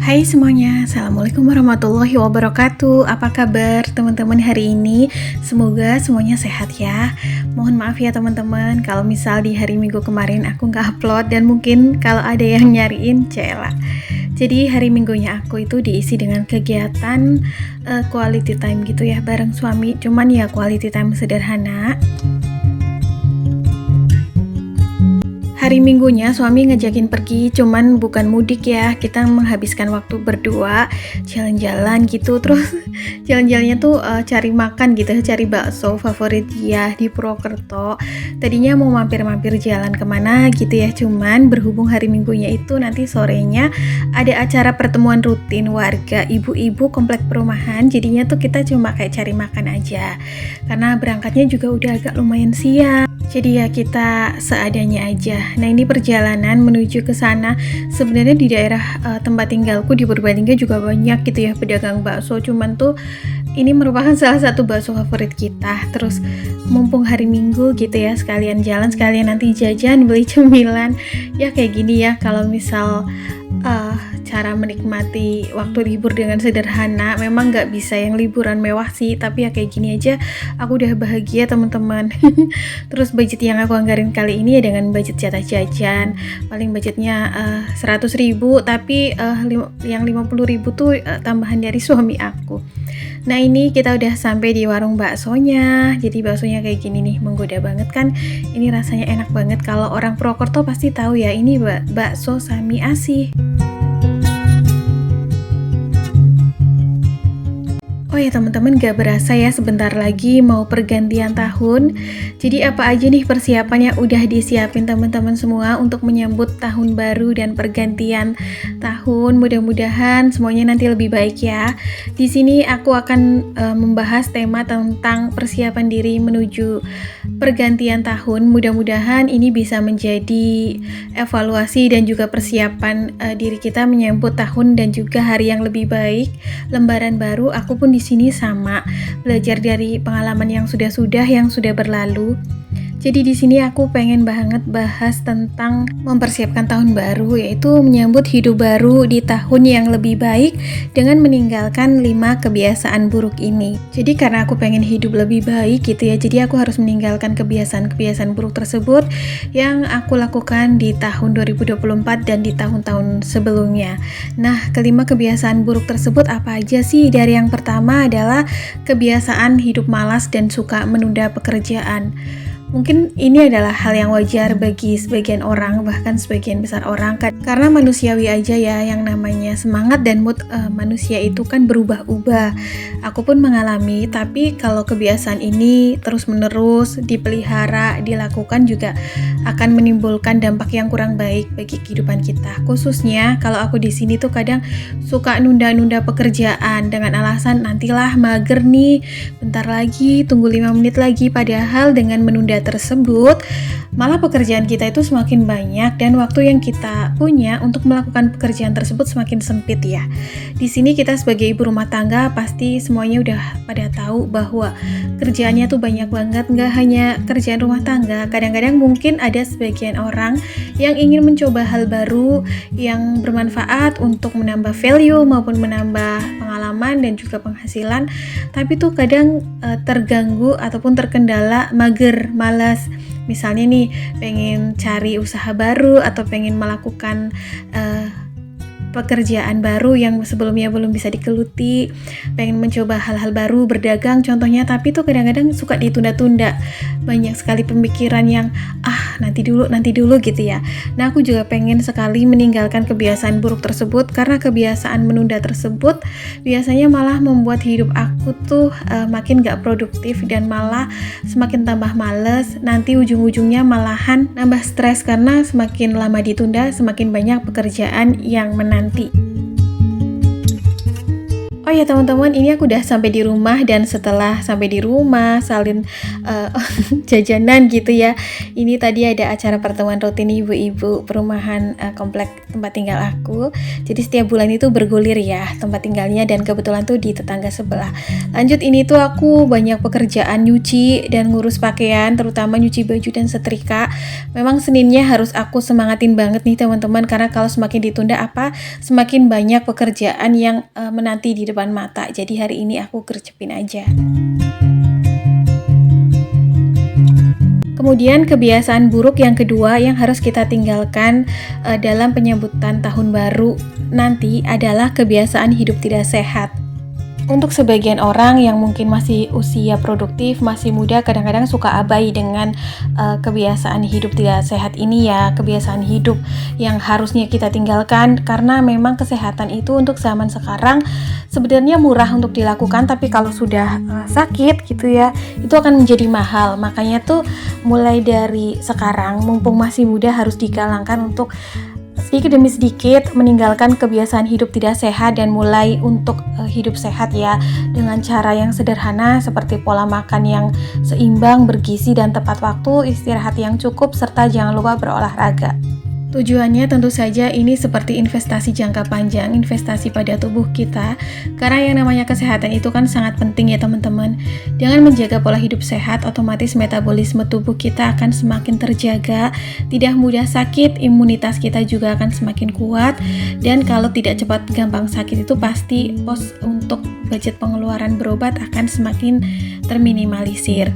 Hai semuanya, Assalamualaikum warahmatullahi wabarakatuh. Apa kabar teman-teman hari ini? Semoga semuanya sehat ya. Mohon maaf ya teman-teman kalau misal di hari Minggu kemarin aku nggak upload dan mungkin kalau ada yang nyariin cela. Jadi hari Minggunya aku itu diisi dengan kegiatan quality time gitu ya bareng suami. Cuman ya quality time sederhana. Hari Minggunya suami ngajakin pergi, cuman bukan mudik ya, kita menghabiskan waktu berdua, jalan-jalan gitu, terus jalan-jalannya tuh cari makan gitu, cari bakso favorit dia di Purwokerto. Tadinya mau mampir-mampir jalan kemana gitu ya, cuman berhubung hari Minggunya itu nanti sorenya ada acara pertemuan rutin warga ibu-ibu komplek perumahan, jadinya tuh kita cuma kayak cari makan aja, karena berangkatnya juga udah agak lumayan siang. Jadi ya kita seadanya aja. Nah ini perjalanan menuju ke sana. Sebenarnya di daerah tempat tinggalku di Purbalingga juga banyak gitu ya pedagang bakso. Cuman tuh ini merupakan salah satu bakso favorit kita. Terus mumpung hari Minggu gitu ya, sekalian jalan, sekalian nanti jajan, beli cemilan. Ya kayak gini ya kalau misal cara menikmati waktu libur dengan sederhana. Memang nggak bisa yang liburan mewah sih, tapi ya kayak gini aja aku udah bahagia teman-teman. Terus budget yang aku anggarin kali ini ya dengan budget jatah jajan, paling budgetnya 100.000, tapi yang 50.000 tuh tambahan dari suami aku. Nah ini kita udah sampai di warung baksonya. Jadi baksonya kayak gini nih, menggoda banget kan. Ini rasanya enak banget. Kalau orang Purwokerto pasti tahu ya, ini bakso Sami Asih. Oh ya teman-teman, gak berasa ya sebentar lagi mau pergantian tahun. Jadi apa aja nih persiapannya udah disiapin teman-teman semua untuk menyambut tahun baru dan pergantian tahun. Mudah-mudahan semuanya nanti lebih baik ya. Di sini aku akan membahas tema tentang persiapan diri menuju pergantian tahun. Mudah-mudahan ini bisa menjadi evaluasi dan juga persiapan diri kita menyambut tahun dan juga hari yang lebih baik, lembaran baru. Aku pun di sini sama belajar dari pengalaman yang sudah berlalu. Jadi di sini aku pengen banget bahas tentang mempersiapkan tahun baru, yaitu menyambut hidup baru di tahun yang lebih baik dengan meninggalkan 5 kebiasaan buruk ini. Jadi karena aku pengen hidup lebih baik gitu ya, jadi aku harus meninggalkan kebiasaan-kebiasaan buruk tersebut yang aku lakukan di tahun 2024 dan di tahun-tahun sebelumnya. Nah, kelima kebiasaan buruk tersebut apa aja sih? Dari yang pertama adalah kebiasaan hidup malas dan suka menunda pekerjaan. Mungkin ini adalah hal yang wajar bagi sebagian orang, bahkan sebagian besar orang, karena manusiawi aja ya, yang namanya semangat dan mood manusia itu kan berubah-ubah. Aku pun mengalami, tapi kalau kebiasaan ini terus-menerus dipelihara, dilakukan juga akan menimbulkan dampak yang kurang baik bagi kehidupan kita. Khususnya kalau aku di sini tuh kadang suka nunda-nunda pekerjaan dengan alasan nantilah mager nih, bentar lagi, tunggu 5 menit lagi, padahal dengan menunda tersebut malah pekerjaan kita itu semakin banyak dan waktu yang kita punya untuk melakukan pekerjaan tersebut semakin sempit ya. Di sini kita sebagai ibu rumah tangga pasti semuanya udah pada tahu bahwa kerjaannya tuh banyak banget, nggak hanya kerjaan rumah tangga. Kadang-kadang mungkin ada sebagian orang yang ingin mencoba hal baru yang bermanfaat untuk menambah value maupun menambah pengalaman dan juga penghasilan, tapi tuh kadang terganggu ataupun terkendala mager, malas. Misalnya nih pengen cari usaha baru atau pengen melakukan pekerjaan baru yang sebelumnya belum bisa digeluti, pengen mencoba hal-hal baru, berdagang contohnya, tapi tuh kadang-kadang suka ditunda-tunda. Banyak sekali pemikiran yang nanti dulu gitu ya. Nah aku juga pengen sekali meninggalkan kebiasaan buruk tersebut, karena kebiasaan menunda tersebut biasanya malah membuat hidup aku tuh makin gak produktif dan malah semakin tambah males. Nanti ujung-ujungnya malahan nambah stres, karena semakin lama ditunda semakin banyak pekerjaan yang menanti. Oh ya teman-teman, ini aku udah sampai di rumah dan setelah sampai di rumah salin jajanan gitu ya. Ini tadi ada acara pertemuan rutin ibu-ibu perumahan komplek tempat tinggal aku. Jadi setiap bulan itu bergulir ya tempat tinggalnya dan kebetulan tuh di tetangga sebelah. Lanjut ini tuh aku banyak pekerjaan nyuci dan ngurus pakaian, terutama nyuci baju dan setrika. Memang Seninnya harus aku semangatin banget nih teman-teman, karena kalau semakin ditunda semakin banyak pekerjaan yang menanti di depan mata. Jadi hari ini aku gercepin aja. Kemudian kebiasaan buruk yang kedua yang harus kita tinggalkan dalam penyambutan tahun baru nanti adalah kebiasaan hidup tidak sehat. Untuk sebagian orang yang mungkin masih usia produktif, masih muda, kadang-kadang suka abai dengan kebiasaan hidup tidak sehat ini ya, kebiasaan hidup yang harusnya kita tinggalkan, karena memang kesehatan itu untuk zaman sekarang sebenarnya murah untuk dilakukan, tapi kalau sudah sakit gitu ya, itu akan menjadi mahal. Makanya tuh mulai dari sekarang, mumpung masih muda, harus digalangkan untuk sedikit demi sedikit meninggalkan kebiasaan hidup tidak sehat dan mulai untuk hidup sehat ya, dengan cara yang sederhana seperti pola makan yang seimbang, bergizi dan tepat waktu, istirahat yang cukup, serta jangan lupa berolahraga. Tujuannya tentu saja ini seperti investasi jangka panjang, investasi pada tubuh kita, karena yang namanya kesehatan itu kan sangat penting ya teman-teman. Dengan menjaga pola hidup sehat, otomatis metabolisme tubuh kita akan semakin terjaga, tidak mudah sakit, imunitas kita juga akan semakin kuat, dan kalau tidak cepat gampang sakit itu pasti pos untuk budget pengeluaran berobat akan semakin terminimalisir.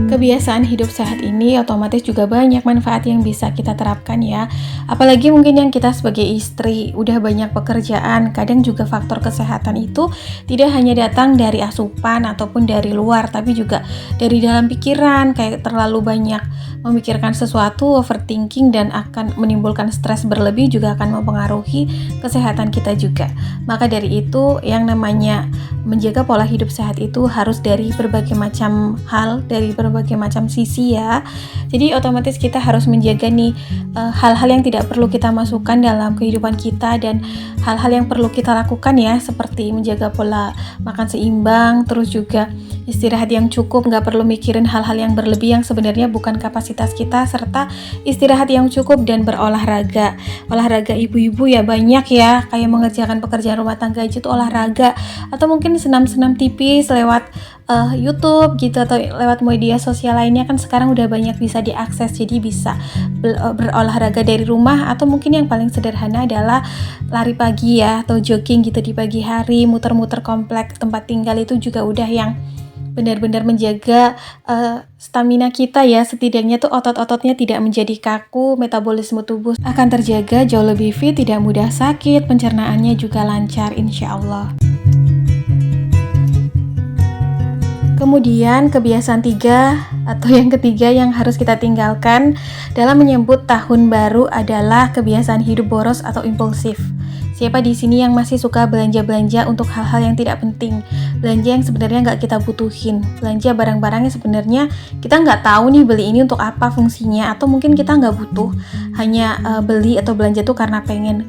Kebiasaan hidup sehat ini otomatis juga banyak manfaat yang bisa kita terapkan ya. Apalagi mungkin yang kita sebagai istri udah banyak pekerjaan, kadang juga faktor kesehatan itu tidak hanya datang dari asupan ataupun dari luar, tapi juga dari dalam pikiran, kayak terlalu banyak memikirkan sesuatu, overthinking, dan akan menimbulkan stres berlebih juga akan mempengaruhi kesehatan kita juga. Maka dari itu yang namanya menjaga pola hidup sehat itu harus dari berbagai macam hal, dari berbagai macam sisi ya. Jadi otomatis kita harus menjaga nih hal-hal yang tidak perlu kita masukkan dalam kehidupan kita, dan hal-hal yang perlu kita lakukan ya, seperti menjaga pola makan seimbang, terus juga istirahat yang cukup, nggak perlu mikirin hal-hal yang berlebih yang sebenarnya bukan kapasitas kita, serta istirahat yang cukup dan berolahraga. Olahraga ibu-ibu ya banyak ya, kayak mengerjakan pekerjaan rumah tangga aja tuh olahraga, atau mungkin senam-senam tipis lewat YouTube gitu, atau lewat media sosial lainnya kan sekarang udah banyak bisa diakses, jadi bisa berolahraga dari rumah, atau mungkin yang paling sederhana adalah lari pagi ya, atau jogging gitu di pagi hari, muter-muter komplek tempat tinggal, itu juga udah yang benar-benar menjaga stamina kita ya. Setidaknya tuh otot-ototnya tidak menjadi kaku, metabolisme tubuh akan terjaga jauh lebih fit, tidak mudah sakit, pencernaannya juga lancar insya Allah. Kemudian kebiasaan yang ketiga yang harus kita tinggalkan dalam menyambut tahun baru adalah kebiasaan hidup boros atau impulsif. Siapa di sini yang masih suka belanja-belanja untuk hal-hal yang tidak penting? Belanja yang sebenarnya nggak kita butuhin. Belanja barang-barang yang sebenarnya kita nggak tahu nih beli ini untuk apa fungsinya, atau mungkin kita nggak butuh, hanya beli atau belanja tuh karena pengen.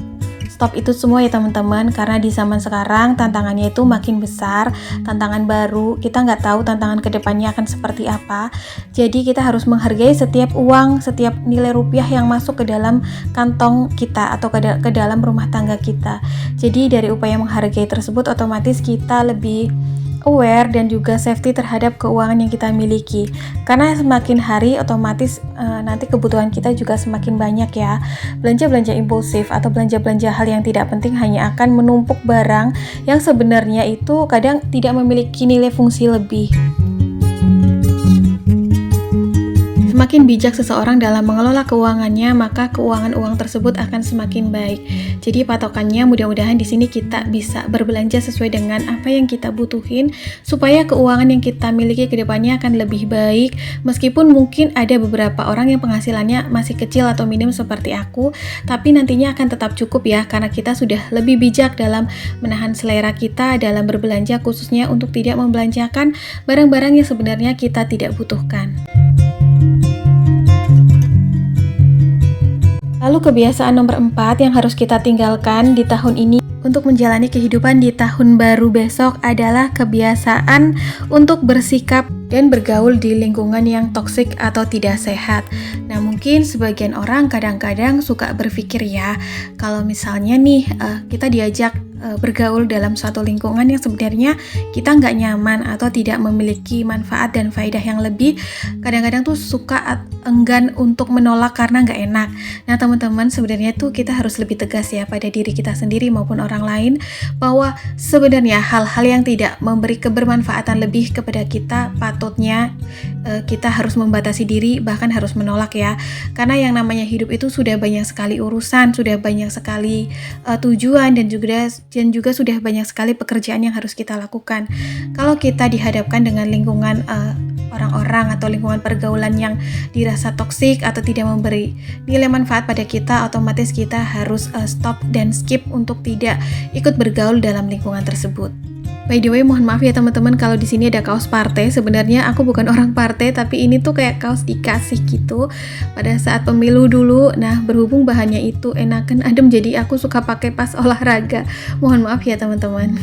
Stop itu semua ya teman-teman, karena di zaman sekarang tantangannya itu makin besar, tantangan baru, kita nggak tahu tantangan kedepannya akan seperti apa. Jadi kita harus menghargai setiap uang, setiap nilai rupiah yang masuk ke dalam kantong kita atau ke dalam rumah tangga kita. Jadi dari upaya menghargai tersebut otomatis kita lebih aware dan juga safety terhadap keuangan yang kita miliki, karena semakin hari otomatis nanti kebutuhan kita juga semakin banyak ya. Belanja-belanja impulsif atau belanja-belanja hal yang tidak penting hanya akan menumpuk barang yang sebenarnya itu kadang tidak memiliki nilai fungsi lebih. Semakin bijak seseorang dalam mengelola keuangannya, maka keuangan uang tersebut akan semakin baik. Jadi patokannya mudah-mudahan di sini kita bisa berbelanja sesuai dengan apa yang kita butuhin, supaya keuangan yang kita miliki ke depannya akan lebih baik. Meskipun mungkin ada beberapa orang yang penghasilannya masih kecil atau minim seperti aku, tapi nantinya akan tetap cukup ya, karena kita sudah lebih bijak dalam menahan selera kita dalam berbelanja, khususnya untuk tidak membelanjakan barang-barang yang sebenarnya kita tidak butuhkan. Lalu kebiasaan nomor 4 yang harus kita tinggalkan di tahun ini untuk menjalani kehidupan di tahun baru besok adalah kebiasaan untuk bersikap dan bergaul di lingkungan yang toksik atau tidak sehat. Nah, mungkin sebagian orang kadang-kadang suka berpikir ya, kalau misalnya nih kita diajak bergaul dalam suatu lingkungan yang sebenarnya kita nggak nyaman atau tidak memiliki manfaat dan faedah yang lebih, kadang-kadang tuh suka enggan untuk menolak karena nggak enak. Nah teman-teman, sebenarnya tuh kita harus lebih tegas ya pada diri kita sendiri maupun orang lain, bahwa sebenarnya hal-hal yang tidak memberi kebermanfaatan lebih kepada kita patutnya kita harus membatasi diri, bahkan harus menolak ya. Karena yang namanya hidup itu sudah banyak sekali urusan, sudah banyak sekali tujuan dan juga sudah banyak sekali pekerjaan yang harus kita lakukan. Kalau kita dihadapkan dengan lingkungan orang-orang atau lingkungan pergaulan yang dirasa toksik atau tidak memberi nilai manfaat pada kita, otomatis kita harus stop dan skip untuk tidak ikut bergaul dalam lingkungan tersebut. By the way, mohon maaf ya teman-teman kalau di sini ada kaos partai. Sebenarnya aku bukan orang partai, tapi ini tuh kayak kaos dikasih gitu pada saat pemilu dulu. Nah, berhubung bahannya itu enakan, adem, jadi aku suka pakai pas olahraga. Mohon maaf ya teman-teman.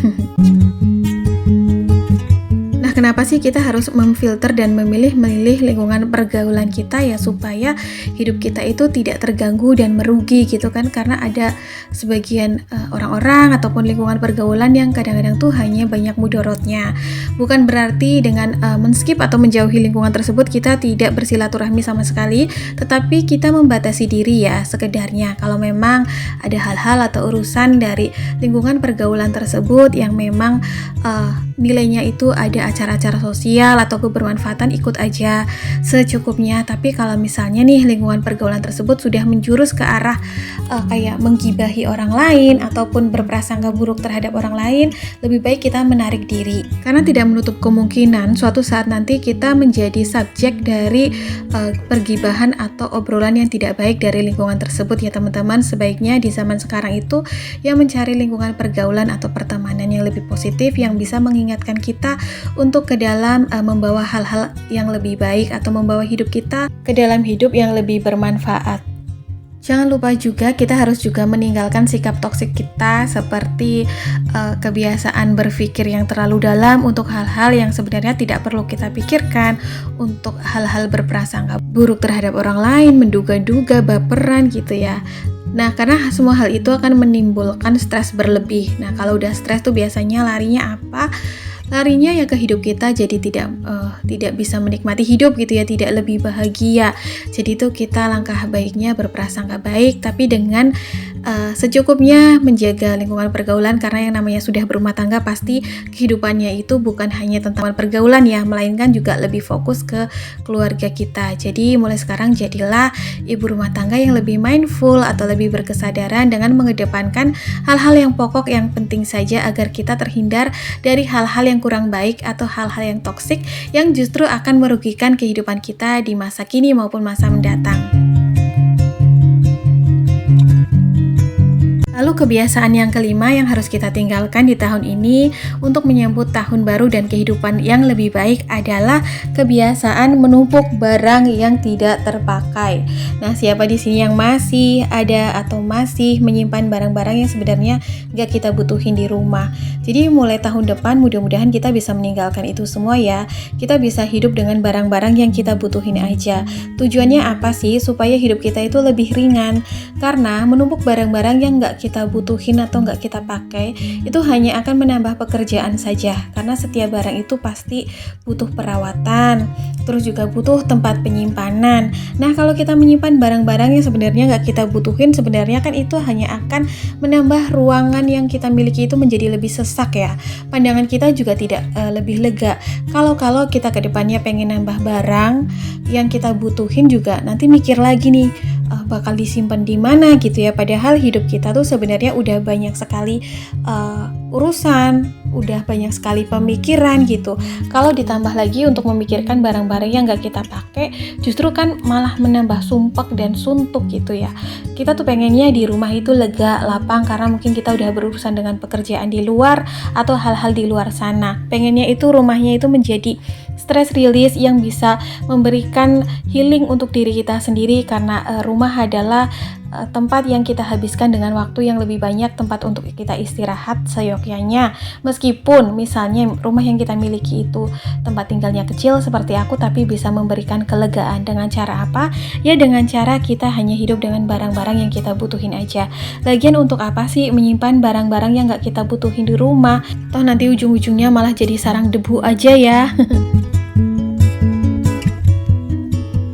Kenapa sih kita harus memfilter dan memilih lingkungan pergaulan kita ya, supaya hidup kita itu tidak terganggu dan merugi gitu kan. Karena ada sebagian orang-orang ataupun lingkungan pergaulan yang kadang-kadang tuh hanya banyak mudorotnya. Bukan berarti dengan men-skip atau menjauhi lingkungan tersebut kita tidak bersilaturahmi sama sekali, tetapi kita membatasi diri ya sekedarnya. Kalau memang ada hal-hal atau urusan dari lingkungan pergaulan tersebut yang memang nilainya itu ada acara-acara sosial atau kebermanfaatan, ikut aja secukupnya. Tapi kalau misalnya nih lingkungan pergaulan tersebut sudah menjurus ke arah kayak menggibahi orang lain ataupun berprasangka buruk terhadap orang lain, lebih baik kita menarik diri. Karena tidak menutup kemungkinan suatu saat nanti kita menjadi subjek dari pergibahan atau obrolan yang tidak baik dari lingkungan tersebut ya teman-teman. Sebaiknya di zaman sekarang itu yang mencari lingkungan pergaulan atau pertemanan yang lebih positif, yang bisa mengingatkan kita untuk ke dalam membawa hal-hal yang lebih baik atau membawa hidup kita ke dalam hidup yang lebih bermanfaat. Jangan lupa juga kita harus juga meninggalkan sikap toksik kita, seperti kebiasaan berpikir yang terlalu dalam untuk hal-hal yang sebenarnya tidak perlu kita pikirkan, untuk hal-hal berprasangka buruk terhadap orang lain, menduga-duga, baperan gitu ya. Nah, karena semua hal itu akan menimbulkan stres berlebih. Nah, kalau udah stres tuh biasanya larinya apa? Larinya ya ke hidup kita, jadi tidak bisa menikmati hidup gitu ya, tidak lebih bahagia. Jadi itu kita langkah baiknya berprasangka baik, tapi dengan secukupnya menjaga lingkungan pergaulan. Karena yang namanya sudah berumah tangga pasti kehidupannya itu bukan hanya tentang pergaulan ya, melainkan juga lebih fokus ke keluarga kita. Jadi mulai sekarang jadilah ibu rumah tangga yang lebih mindful atau lebih berkesadaran dengan mengedepankan hal-hal yang pokok yang penting saja, agar kita terhindar dari hal-hal yang kurang baik atau hal-hal yang toksik yang justru akan merugikan kehidupan kita di masa kini maupun masa mendatang. Lalu kebiasaan yang kelima yang harus kita tinggalkan di tahun ini untuk menyambut tahun baru dan kehidupan yang lebih baik adalah kebiasaan menumpuk barang yang tidak terpakai. Nah, siapa di sini yang masih ada atau masih menyimpan barang-barang yang sebenarnya gak kita butuhin di rumah? Jadi mulai tahun depan mudah-mudahan kita bisa meninggalkan itu semua ya. Kita bisa hidup dengan barang-barang yang kita butuhin aja. Tujuannya apa sih? Supaya hidup kita itu lebih ringan. Karena menumpuk barang-barang yang gak kita butuhin atau nggak kita pakai itu hanya akan menambah pekerjaan saja, karena setiap barang itu pasti butuh perawatan, terus juga butuh tempat penyimpanan. Nah, kalau kita menyimpan barang-barang yang sebenarnya nggak kita butuhin, sebenarnya kan itu hanya akan menambah ruangan yang kita miliki itu menjadi lebih sesak ya. Pandangan kita juga tidak lebih lega. Kalau kita ke depannya pengen nambah barang yang kita butuhin, juga nanti mikir lagi nih bakal disimpan di mana gitu ya. Padahal hidup kita tuh sebenarnya udah banyak sekali urusan, udah banyak sekali pemikiran gitu. Kalau ditambah lagi untuk memikirkan barang-barang yang gak kita pakai, justru kan malah menambah sumpek dan suntuk gitu ya. Kita tuh pengennya di rumah itu lega, lapang, karena mungkin kita udah berurusan dengan pekerjaan di luar atau hal-hal di luar sana. Pengennya itu rumahnya itu menjadi stress release yang bisa memberikan healing untuk diri kita sendiri, karena rumah adalah tempat yang kita habiskan dengan waktu yang lebih banyak, tempat untuk kita istirahat seyogyanya. Meskipun misalnya rumah yang kita miliki itu tempat tinggalnya kecil seperti aku, tapi bisa memberikan kelegaan. Dengan cara apa? Ya dengan cara kita hanya hidup dengan barang-barang yang kita butuhin aja. Lagian untuk apa sih menyimpan barang-barang yang gak kita butuhin di rumah? Toh nanti ujung-ujungnya malah jadi sarang debu aja ya.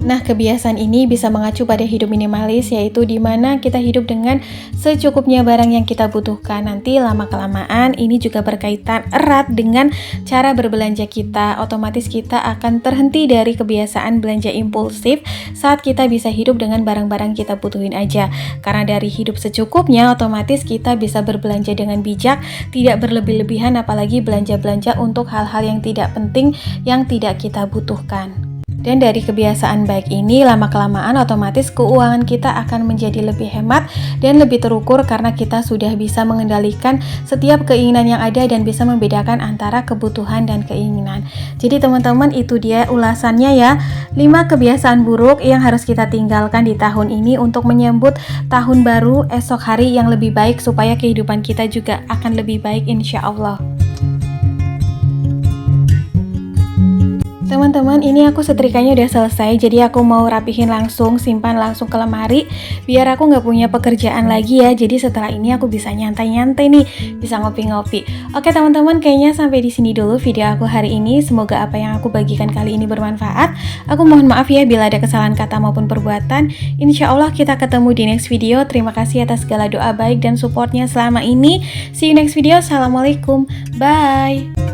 Nah, kebiasaan ini bisa mengacu pada hidup minimalis, yaitu dimana kita hidup dengan secukupnya barang yang kita butuhkan. Nanti lama-kelamaan ini juga berkaitan erat dengan cara berbelanja kita. Otomatis kita akan terhenti dari kebiasaan belanja impulsif saat kita bisa hidup dengan barang-barang kita butuhin aja. Karena dari hidup secukupnya, otomatis kita bisa berbelanja dengan bijak, tidak berlebih-lebihan, apalagi belanja-belanja untuk hal-hal yang tidak penting, yang tidak kita butuhkan. Dan dari kebiasaan baik ini, lama-kelamaan otomatis keuangan kita akan menjadi lebih hemat dan lebih terukur, karena kita sudah bisa mengendalikan setiap keinginan yang ada dan bisa membedakan antara kebutuhan dan keinginan. Jadi teman-teman, itu dia ulasannya ya, 5 kebiasaan buruk yang harus kita tinggalkan di tahun ini untuk menyambut tahun baru esok hari yang lebih baik, supaya kehidupan kita juga akan lebih baik insya Allah. Teman-teman, ini aku setrikanya udah selesai, jadi aku mau rapihin langsung, simpan langsung ke lemari, biar aku nggak punya pekerjaan lagi ya. Jadi setelah ini aku bisa nyantai-nyantai nih, bisa ngopi-ngopi. Oke teman-teman, kayaknya sampai di sini dulu video aku hari ini. Semoga apa yang aku bagikan kali ini bermanfaat. Aku mohon maaf ya bila ada kesalahan kata maupun perbuatan. Insya Allah kita ketemu di next video. Terima kasih atas segala doa baik dan supportnya selama ini. See you next video. Assalamualaikum. Bye.